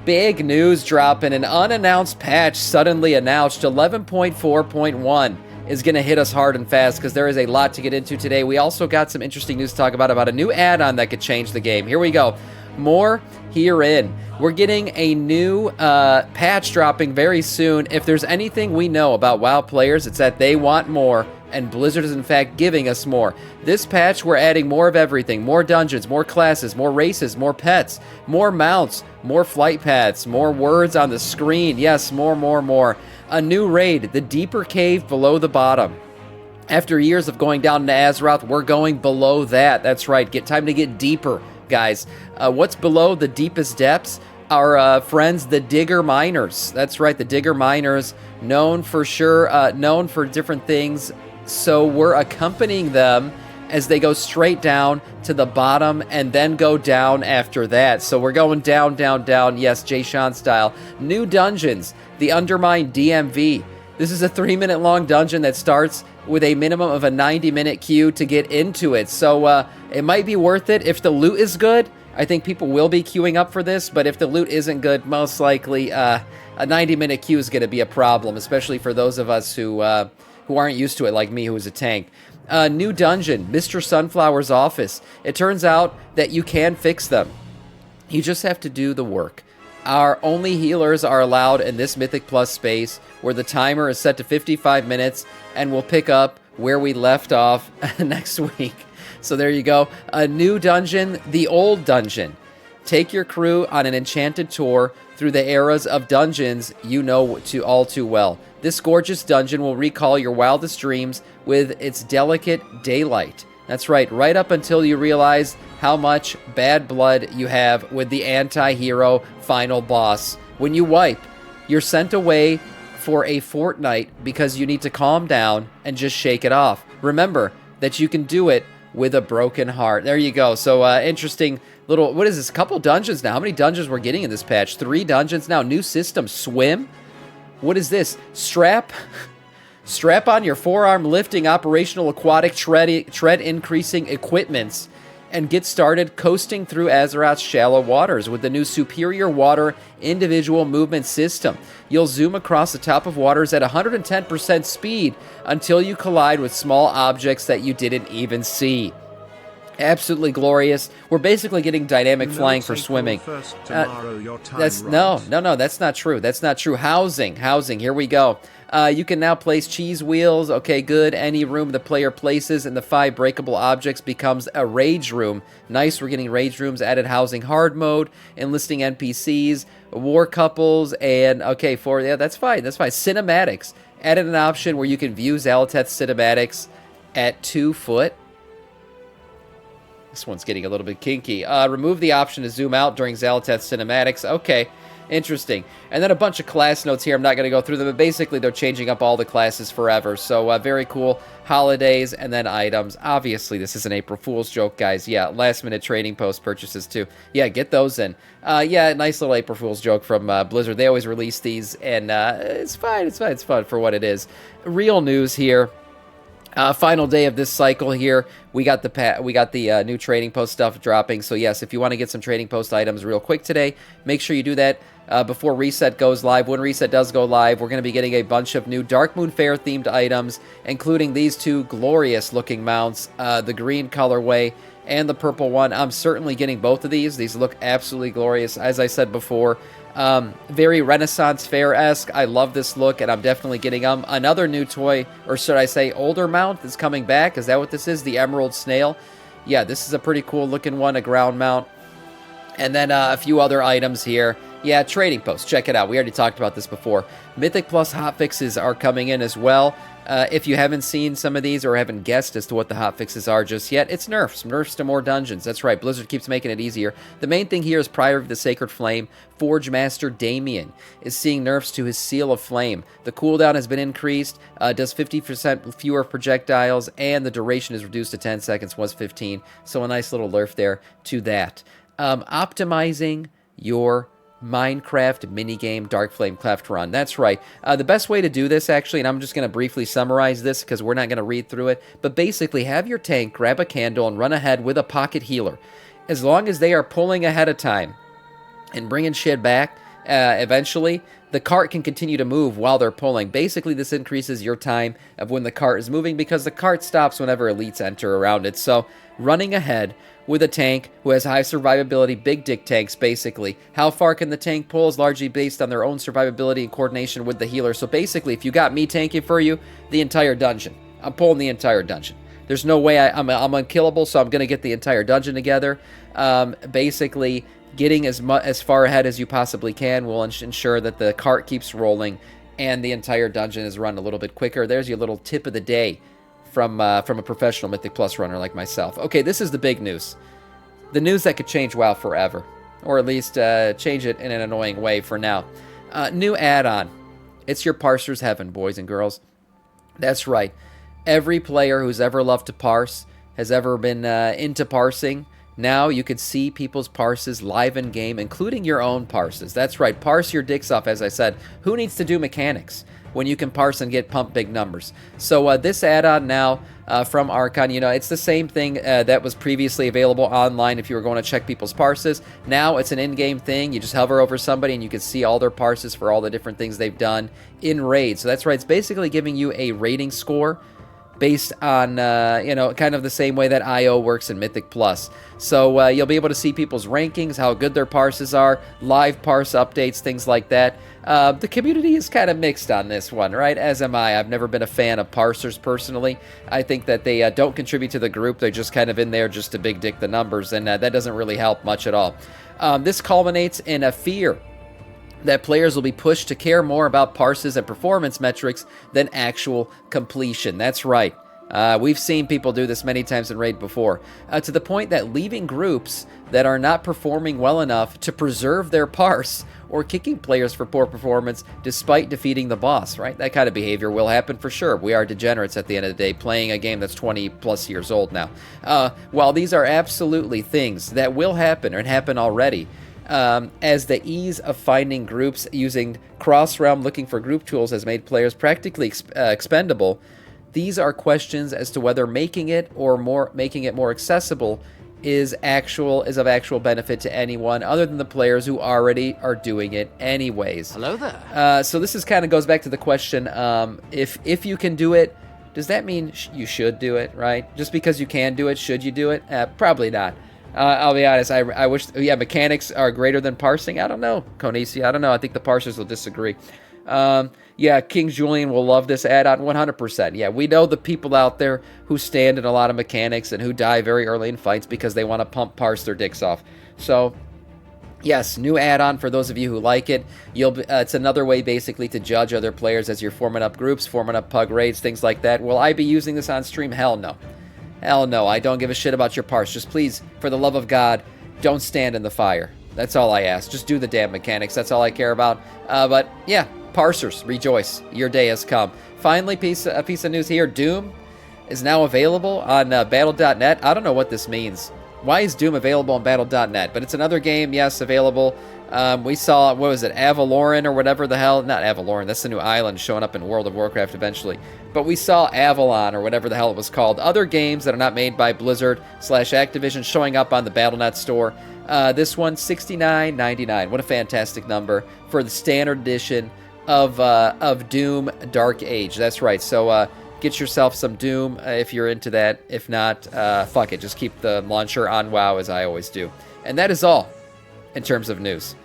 Big news dropping. An unannounced patch suddenly announced. 11.4.1 is going to hit us hard and fast because there is a lot to get into today. We also got some interesting news to talk about a new add-on that could change the game. Here we go. More herein. We're getting a new patch dropping very soon. If there's anything we know about WoW players, it's that they want more, and Blizzard is in fact giving us more. This patch, we're adding more of everything. More dungeons, more classes, more races, more pets, more mounts, more flight paths, more words on the screen. Yes, more. A new raid, the deeper cave below the bottom. After years of going down to Azeroth, we're going below that. That's right. Time to get deeper, guys. What's below the deepest depths? Our friends, the Digger Miners. That's right, the Digger Miners, known for different things. So we're accompanying them as they go straight down to the bottom and then go down after that. So we're going down. Yes, Jay Sean style. New dungeons, the Undermined DMV. This is a 3-minute long dungeon that starts with a minimum of a 90-minute queue to get into it. So it might be worth it if the loot is good. I think people will be queuing up for this, but if the loot isn't good, most likely a 90-minute queue is going to be a problem, especially for those of us who aren't used to it, like me, who's a tank. New dungeon, Mr. Sunflower's office. It turns out that you can fix them. You just have to do the work. Our only healers are allowed in this Mythic Plus space, where the timer is set to 55 minutes, and we'll pick up where we left off next week. So there you go. A new dungeon, the old dungeon. Take your crew on an enchanted tour through the eras of dungeons you know all too well. This gorgeous dungeon will recall your wildest dreams with its delicate daylight. That's right up until you realize how much bad blood you have with the anti-hero final boss. When you wipe, you're sent away for a fortnight because you need to calm down and just shake it off. Remember that you can do it with a broken heart. There you go. So interesting little, what is this, couple dungeons now? How many dungeons we're getting in this patch? 3 dungeons now. New system, swim. What is this? Strap on your forearm lifting operational aquatic tread increasing equipments and get started coasting through Azeroth's shallow waters with the new superior water individual movement system. You'll zoom across the top of waters at 110% speed until you collide with small objects that you didn't even see. Absolutely glorious. We're basically getting dynamic flying for swimming. That's not true. That's not true. Housing. Here we go. You can now place cheese wheels. Okay, good. Any room the player places in the 5 breakable objects becomes a rage room. Nice, we're getting rage rooms, added housing hard mode, enlisting NPCs, war couples, and that's fine. Cinematics. Added an option where you can view Xal'atath's cinematics at 2 foot. This one's getting a little bit kinky. Remove the option to zoom out during Xal'atath's cinematics. Okay. Interesting. And then a bunch of class notes here. I'm not going to go through them, but basically they're changing up all the classes forever. So very cool. Holidays and then items. Obviously, this is an April Fool's joke, guys. Yeah, last-minute trading post purchases, too. Yeah, get those in. Nice little April Fool's joke from Blizzard. They always release these, and it's fine. It's fun for what it is. Real news here. Final day of this cycle here. We got the new trading post stuff dropping. So yes, if you want to get some trading post items real quick today, make sure you do that before Reset goes live. When Reset does go live, we're going to be getting a bunch of new Darkmoon Faire themed items, including these 2 glorious looking mounts, the green colorway and the purple one. I'm certainly getting both of these. These look absolutely glorious. As I said before, very Renaissance Fair-esque. I love this look, and I'm definitely getting them. Another new toy, or should I say older mount, is coming back. Is that what this is? The Emerald Snail. Yeah, this is a pretty cool looking one, a ground mount. And then a few other items here. Yeah, trading post. Check it out. We already talked about this before. Mythic Plus hotfixes are coming in as well. If you haven't seen some of these or haven't guessed as to what the hotfixes are just yet, it's nerfs. Nerfs to more dungeons. That's right. Blizzard keeps making it easier. The main thing here is Prior of the Sacred Flame. Forge Master Damien is seeing nerfs to his Seal of Flame. The cooldown has been increased, does 50% fewer projectiles, and the duration is reduced to 10 seconds, was 15. So a nice little nerf there to that. Optimizing your Minecraft minigame Darkflame Cleft Run. That's right. The best way to do this, actually, and I'm just going to briefly summarize this because we're not going to read through it, but basically have your tank grab a candle and run ahead with a pocket healer. As long as they are pulling ahead of time and bringing shit back, Eventually, the cart can continue to move while they're pulling. Basically, this increases your time of when the cart is moving because the cart stops whenever elites enter around it. So, running ahead with a tank who has high survivability, big dick tanks, basically. How far can the tank pull is largely based on their own survivability and coordination with the healer. So, basically, if you got me tanking for you, the entire dungeon. I'm pulling the entire dungeon. There's no way I'm unkillable, so I'm going to get the entire dungeon together. Basically, getting as far ahead as you possibly can will ensure that the cart keeps rolling and the entire dungeon is run a little bit quicker. There's your little tip of the day from a professional Mythic Plus runner like myself. Okay, this is the big news. The news that could change WoW forever, or at least change it in an annoying way for now. New add-on. It's your parser's heaven, boys and girls. That's right. Every player who's ever loved to parse, has ever been into parsing, now you could see people's parses live in game, including your own parses. That's right, parse your dicks off, as I said. Who needs to do mechanics when you can parse and get pumped big numbers? So this add-on now from Archon, it's the same thing that was previously available online if you were going to check people's parses. Now it's an in-game thing. You just hover over somebody and you can see all their parses for all the different things they've done in raid. So that's right, it's basically giving you a rating score based on, kind of the same way that IO works in Mythic Plus. So you'll be able to see people's rankings, how good their parses are, live parse updates, things like that. The community is kind of mixed on this one, right? As am I. I've never been a fan of parsers personally. I think that they don't contribute to the group. They're just kind of in there just to big dick the numbers, and that doesn't really help much at all. This culminates in a fear that players will be pushed to care more about parses and performance metrics than actual completion. That's right. We've seen people do this many times in Raid before, to the point that leaving groups that are not performing well enough to preserve their parse or kicking players for poor performance despite defeating the boss, right? That kind of behavior will happen for sure. We are degenerates at the end of the day, playing a game that's 20 plus years old now. While these are absolutely things that will happen and happen already, as the ease of finding groups using cross-realm looking for group tools has made players practically expendable, these are questions as to whether making it more accessible is of actual benefit to anyone other than the players who already are doing it anyways. Hello there. So this kind of goes back to the question, if you can do it, does that mean you should do it, right? Just because you can do it, should you do it? Probably not. I'll be honest, I wish, mechanics are greater than parsing. I don't know, Konisi, I don't know. I think the parsers will disagree. King Julian will love this add-on 100%. Yeah, we know the people out there who stand in a lot of mechanics and who die very early in fights because they want to parse their dicks off. So, yes, new add-on for those of you who like it. It's another way basically to judge other players as you're forming up groups, forming up pug raids, things like that. Will I be using this on stream? Hell no. Hell no, I don't give a shit about your parse. Just please, for the love of God, don't stand in the fire. That's all I ask. Just do the damn mechanics. That's all I care about. But yeah, parsers, rejoice. Your day has come. Finally, a piece of news here. Doom is now available on Battle.net. I don't know what this means. Why is Doom available on Battle.net? But it's another game, yes, available. We saw, what was it, Avaloran or whatever the hell? Not Avaloran, that's the new island showing up in World of Warcraft eventually. But we saw Avalon or whatever the hell it was called. Other games that are not made by Blizzard/Activision showing up on the Battle.net store. This one, $69.99. What a fantastic number for the standard edition of Doom Dark Age. That's right. So get yourself some Doom if you're into that. If not, fuck it. Just keep the launcher on WoW as I always do. And that is all in terms of news.